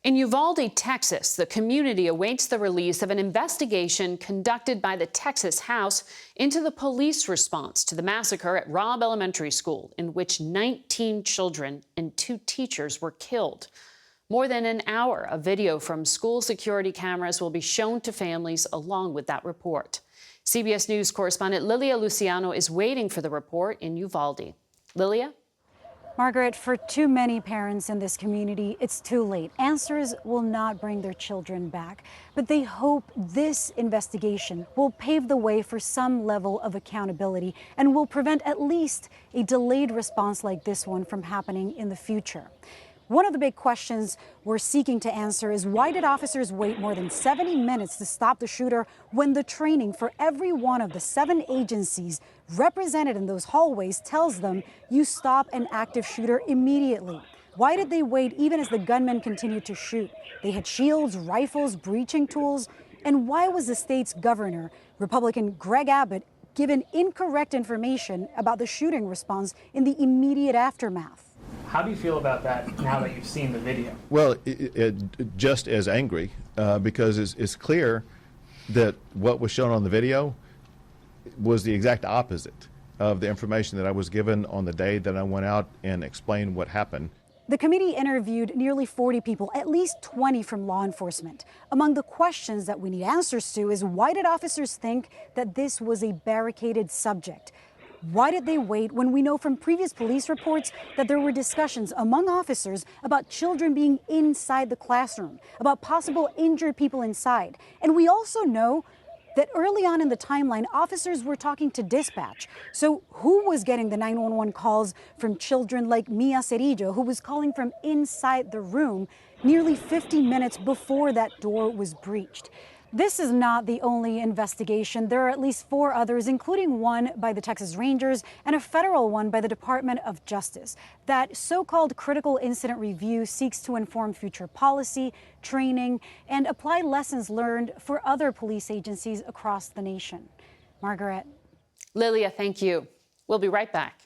In Uvalde, Texas, the community awaits the release of an investigation conducted by the Texas House into the police response to the massacre at Robb Elementary School, in which 19 children and 2 teachers were killed. More than an hour of video from school security cameras will be shown to families along with that report. CBS News correspondent Lilia Luciano is waiting for the report in Uvalde. Lilia? Margaret, for too many parents in this community, it's too late. Answers will not bring their children back, but they hope this investigation will pave the way for some level of accountability and will prevent at least a delayed response like this one from happening in the future. One of the big questions we're seeking to answer is why did officers wait more than 70 minutes to stop the shooter when the training for every one of the 7 agencies represented in those hallways tells them you stop an active shooter immediately? Why did they wait even as the gunmen continued to shoot? They had shields, rifles, breaching tools. And why was the state's governor, Republican Greg Abbott, given incorrect information about the shooting response in the immediate aftermath? How do you feel about that now that you've seen the video? Well, just as angry because it's clear that what was shown on the video was the exact opposite of the information that I was given on the day that I went out and explained what happened. The committee interviewed nearly 40 people, at least 20 from law enforcement. Among the questions that we need answers to is why did officers think that this was a barricaded subject? Why did they wait when we know from previous police reports that there were discussions among officers about children being inside the classroom, about possible injured people inside? And we also know that early on in the timeline, officers were talking to dispatch. So who was getting the 911 calls from children like Mia Cerillo, who was calling from inside the room nearly 50 minutes before that door was breached? This is not the only investigation. There are at least 4 others, including one by the Texas Rangers and a federal one by the Department of Justice. That so-called critical incident review seeks to inform future policy, training, and apply lessons learned for other police agencies across the nation. Margaret. Lilia, thank you. We'll be right back.